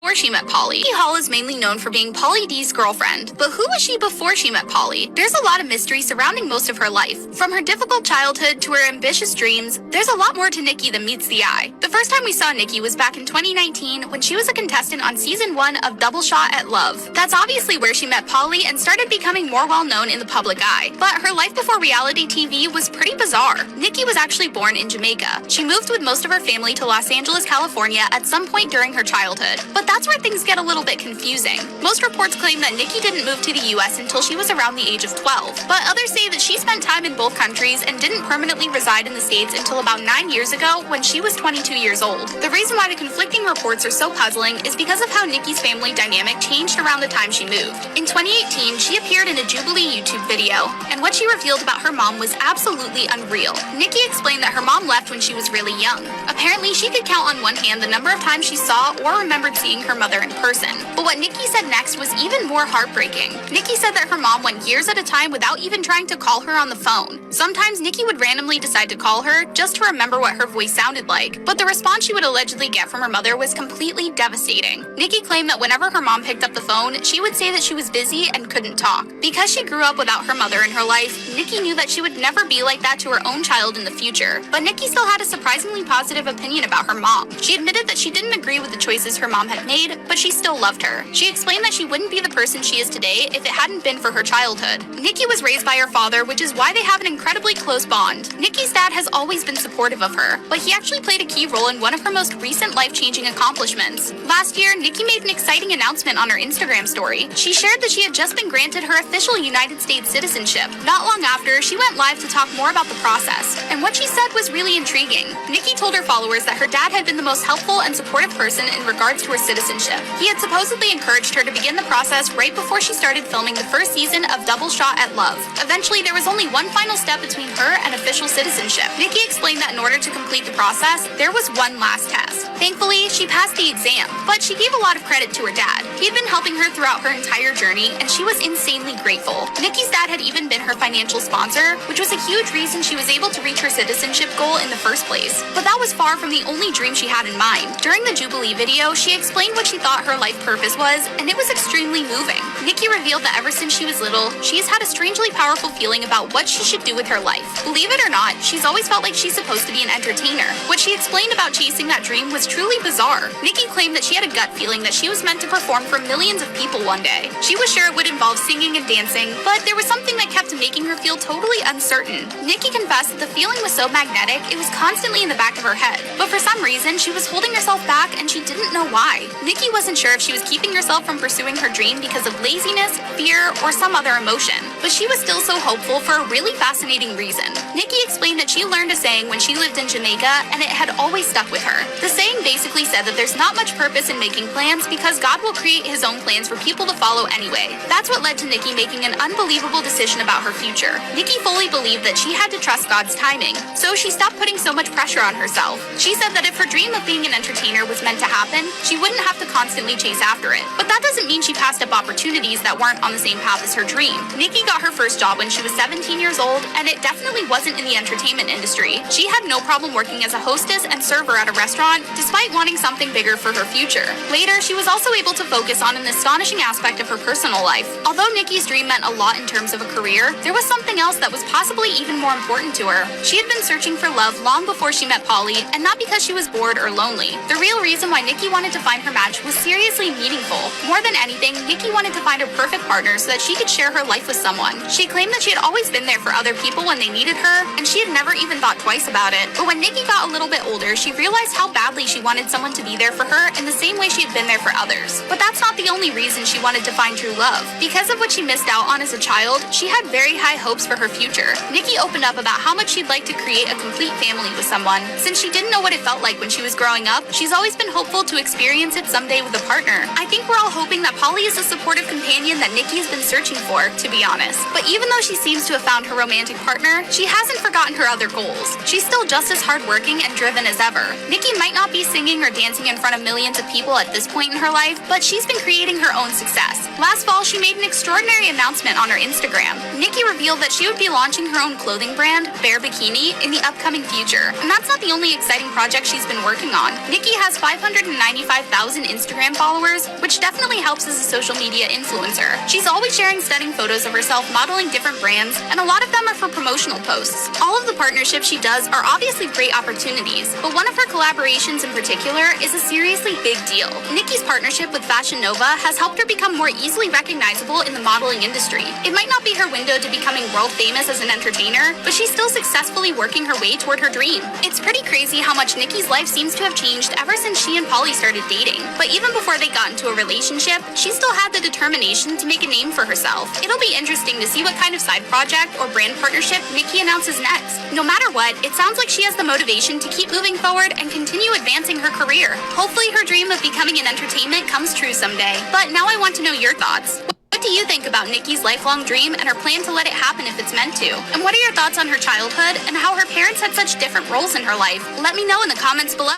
before she met Pauly. Nikki Hall is mainly known for being Pauly D's girlfriend, but who was she before she met Pauly? There's a lot of mystery surrounding most of her life. From her difficult childhood to her ambitious dreams, there's a lot more to Nikki than meets the eye. The first time we saw Nikki was back in 2019 when she was a contestant on season 1 of Double Shot at Love. That's obviously where she met Pauly and started becoming more well-known in the public eye. But her life before reality TV was pretty bizarre. Nikki was actually born in Jamaica. She moved with most of her family to Los Angeles, California at some point during her childhood. But that's where things get a little bit confusing. Most reports claim that Nikki didn't move to the US until she was around the age of 12. But others say that she spent time in both countries and didn't permanently reside in the States until about 9 years ago when she was 22 years old. The reason why the conflicting reports are so puzzling is because of how Nikki's family dynamic changed around the time she moved. In 2018, she appeared in a Jubilee YouTube video, and what she revealed about her mom was absolutely unreal. Nikki explained that her mom left when she was really young. Apparently, she could count on one hand the number of times she saw or remembered seeing her mother in person. But what Nikki said next was even more heartbreaking. Nikki said that her mom went years at a time without even trying to call her on the phone. Sometimes Nikki would randomly decide to call her just to remember what her voice sounded like, but the response she would allegedly get from her mother was completely devastating. Nikki claimed that whenever her mom picked up the phone, she would say that she was busy and couldn't talk. Because she grew up without her mother in her life, Nikki knew that she would never be like that to her own child in the future. But Nikki still had a surprisingly positive opinion about her mom. She admitted that she didn't agree with the choices her mom had made, but she still loved her. She explained that she wouldn't be the person she is today if it hadn't been for her childhood. Nikki was raised by her father, which is why they have an incredibly close bond. Nikki's dad has always been supportive of her, but he actually played a key role in one of her most recent life-changing accomplishments. Last year, Nikki made an exciting announcement on her Instagram story. She shared that she had just been granted her official United States citizenship. Not long after, she went live to talk more about the process, and what she said was really intriguing. Nikki told her followers that her dad had been the most helpful and supportive person in regards to her citizenship. He had supposedly encouraged her to begin the process right before she started filming the first season of Double Shot at Love. Eventually, there was only one final step between her and official citizenship. Nikki explained that in order to complete the process, there was one last test. Thankfully, she passed the exam, but she gave a lot of credit to her dad. He had been helping her throughout her entire journey, and she was insanely grateful. Nikki's dad had even been her financial sponsor, which was a huge reason she was able to reach her citizenship goal in the first place. But that was far from the only dream she had in mind. During the Jubilee video, she explained what she thought her life purpose was, and it was extremely moving. Nikki revealed that ever since she was little, she has had a strangely powerful feeling about what she should do with her life. Believe it or not, she's always felt like she's supposed to be an entertainer. What she explained about chasing that dream was truly bizarre. Nikki claimed that she had a gut feeling that she was meant to perform for millions of people one day. She was sure it would involve singing and dancing, but there was something that kept making her feel totally uncertain. Nikki confessed that the feeling was so magnetic, it was constantly in the back of her head. But for some reason, she was holding herself back and she didn't know why. Nikki wasn't sure if she was keeping herself from pursuing her dream because of laziness, fear, or some other emotion. But she was still so hopeful for a really fascinating reason. Nikki explained that she learned a saying when she lived in Jamaica, and it had always stuck with her. The saying basically said that there's not much purpose in making plans because God will create his own plans for people to follow anyway. That's what led to Nikki making an unbelievable decision about her future. Nikki fully believed that she had to trust God's timing, so she stopped putting so much pressure on herself. She said that if her dream of being an entertainer was meant to happen, she wouldn't have to constantly chase after it. But that doesn't mean she passed up opportunities that weren't on the same path as her dream. Nikki got her first job when she was 17 years old, and it definitely wasn't in the entertainment industry. She had no problem working as a hostess and server at a restaurant, despite wanting something bigger for her future. Later, she was also able to focus on an astonishing aspect of her personal life. Although Nikki's dream meant a lot in terms of a career, there was something else that was possibly even more important to her. She had been searching for love long before she met Pauly, and not because she was bored or lonely. The real reason why Nikki wanted to find her match was seriously meaningful. More than anything, Nikki wanted to find her perfect partner so that she could share her life with someone. She claimed that she had always been there for other people when they needed her, and she had never even thought twice about it. But when Nikki got a little bit older, she realized how badly she wanted someone to be there for her in the same way she had been there for others. But that's not the only reason she wanted to find true love. Because of what she missed out on as a child, she had very high hopes for her future. Nikki opened up about how much she'd like to create a complete family with someone. Since she didn't know what it felt like when she was growing up, she's always been hopeful to experience it someday with a partner. I think we're all hoping that Pauly is the supportive companion that Nikki has been searching for, to be honest. But even though she seems to have found her romantic partner, she has hasn't forgotten her other goals. She's still just as hardworking and driven as ever. Nikki might not be singing or dancing in front of millions of people at this point in her life, but she's been creating her own success. Last fall, she made an extraordinary announcement on her Instagram. Nikki revealed that she would be launching her own clothing brand, Bare Bikini, in the upcoming future. And that's not the only exciting project she's been working on. Nikki has 595,000 Instagram followers, which definitely helps as a social media influencer. She's always sharing stunning photos of herself modeling different brands, and a lot of them are for promotional posts. All of the partnerships she does are obviously great opportunities, but one of her collaborations in particular is a seriously big deal. Nikki's partnership with Fashion Nova has helped her become more easily recognizable in the modeling industry. It might not be her window to becoming world famous as an entertainer, but she's still successfully working her way toward her dream. It's pretty crazy how much Nikki's life seems to have changed ever since she and Pauly started dating. But even before they got into a relationship, she still had the determination to make a name for herself. It'll be interesting to see what kind of side project or brand partnership Nikki announces next. No matter what, it sounds like she has the motivation to keep moving forward and continue advancing her career. Hopefully her dream of becoming in entertainment comes true someday. But now I want to know your thoughts. What do you think about Nikki's lifelong dream and her plan to let it happen if it's meant to? And what are your thoughts on her childhood and how her parents had such different roles in her life? Let me know in the comments below.